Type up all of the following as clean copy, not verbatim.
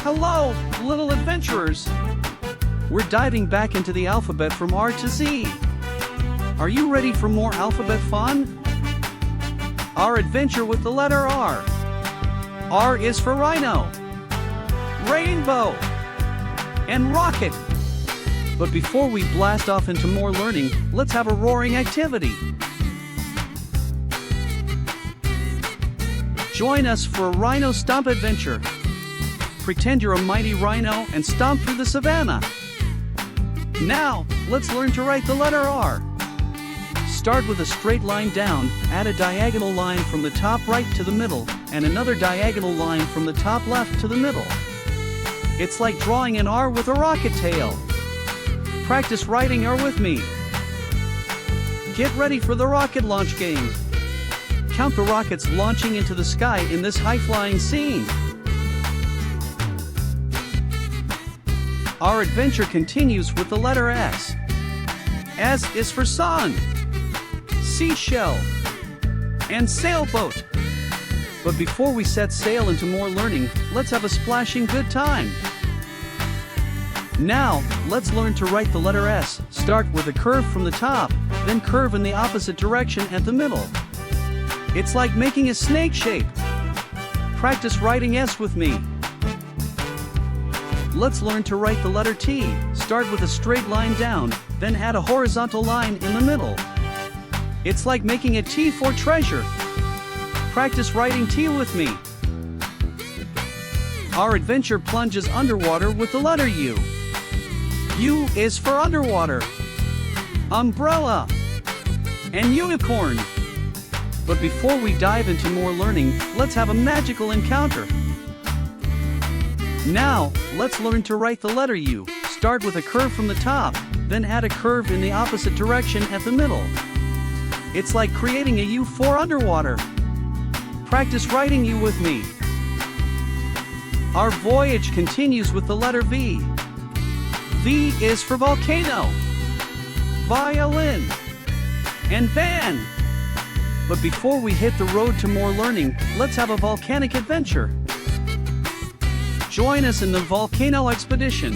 Hello, little adventurers! We're diving back into the alphabet from R to Z. Are you ready for more alphabet fun? Our adventure with the letter R. R is for rhino, rainbow, and rocket. But before we blast off into more learning, let's have a roaring activity. Join us for a rhino stomp adventure. Pretend you're a mighty rhino and stomp through the savannah. Now, let's learn to write the letter R. Start with a straight line down, add a diagonal line from the top right to the middle, and another diagonal line from the top left to the middle. It's like drawing an R with a rocket tail. Practice writing R with me. Get ready for the rocket launch game. Count the rockets launching into the sky in this high-flying scene. Our adventure continues with the letter S. S is for sun, seashell, and sailboat. But before we set sail into more learning, let's have a splashing good time. Now, let's learn to write the letter S. Start with a curve from the top, then curve in the opposite direction at the middle. It's like making a snake shape. Practice writing S with me. Let's learn to write the letter T. Start with a straight line down, then add a horizontal line in the middle. It's like making a T for treasure. Practice writing T with me. Our adventure plunges underwater with the letter U. U is for underwater, umbrella, and unicorn. But before we dive into more learning, let's have a magical encounter. Now, let's learn to write the letter U. Start with a curve from the top, then add a curve in the opposite direction at the middle. It's like creating a U for underwater. Practice writing U with me. Our voyage continues with the letter V. V is for volcano, violin, and van. But before we hit the road to more learning, let's have a volcanic adventure. Join us in the volcano expedition.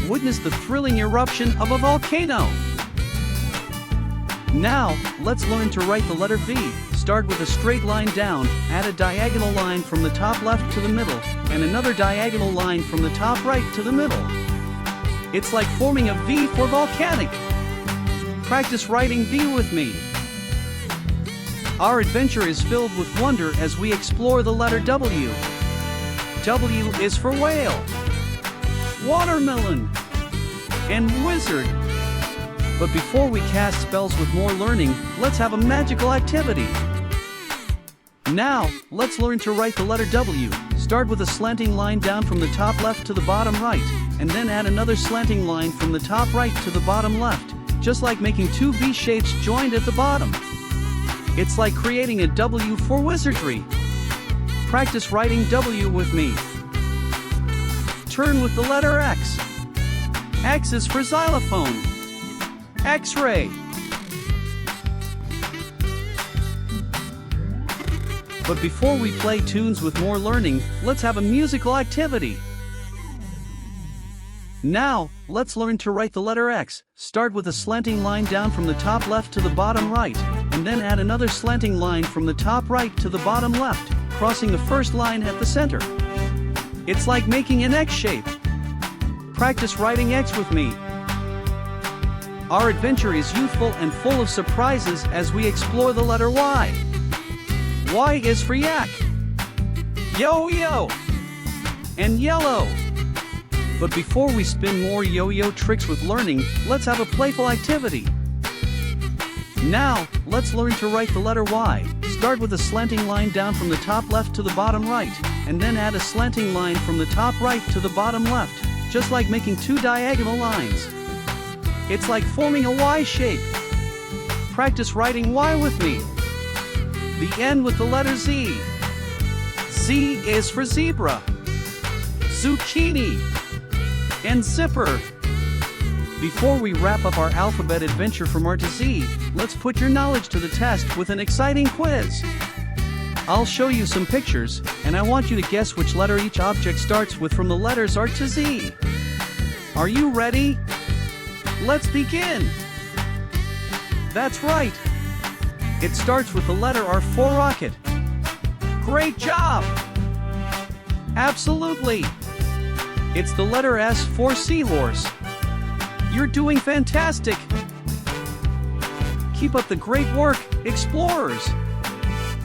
Witness the thrilling eruption of a volcano. Now, let's learn to write the letter V. Start with a straight line down, add a diagonal line from the top left to the middle, and another diagonal line from the top right to the middle. It's like forming a V for volcanic. Practice writing V with me. Our adventure is filled with wonder as we explore the letter W. W is for whale, watermelon, and wizard. But before we cast spells with more learning, let's have a magical activity. Now, let's learn to write the letter W. Start with a slanting line down from the top left to the bottom right, and then add another slanting line from the top right to the bottom left, just like making two V shapes joined at the bottom. It's like creating a W for wizardry. Practice writing W with me. Turn with the letter X. X is for xylophone, X-ray. But before we play tunes with more learning, let's have a musical activity. Now, let's learn to write the letter X. Start with a slanting line down from the top left to the bottom right, and then add another slanting line from the top right to the bottom left, crossing the first line at the center. It's like making an X shape. Practice writing X with me. Our adventure is youthful and full of surprises as we explore the letter Y. Y is for yak, yo-yo, and yellow. But before we spin more yo-yo tricks with learning, let's have a playful activity. Now, let's learn to write the letter Y. Start with a slanting line down from the top left to the bottom right, and then add a slanting line from the top right to the bottom left, just like making two diagonal lines. It's like forming a Y shape. Practice writing Y with me. The N with the letter Z. Z is for zebra, zucchini, and zipper. Before we wrap up our alphabet adventure from R to Z, let's put your knowledge to the test with an exciting quiz. I'll show you some pictures, and I want you to guess which letter each object starts with from the letters R to Z. Are you ready? Let's begin! That's right! It starts with the letter R for rocket. Great job! Absolutely! It's the letter S for seahorse. You're doing fantastic! Keep up the great work, explorers!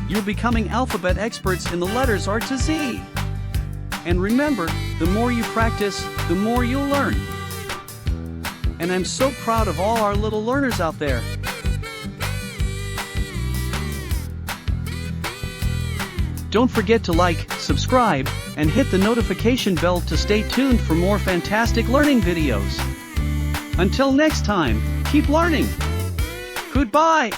You're becoming alphabet experts in the letters R to Z. And remember, the more you practice, the more you'll learn. And I'm so proud of all our little learners out there. Don't forget to like, subscribe, and hit the notification bell to stay tuned for more fantastic learning videos. Until next time, keep learning. Goodbye.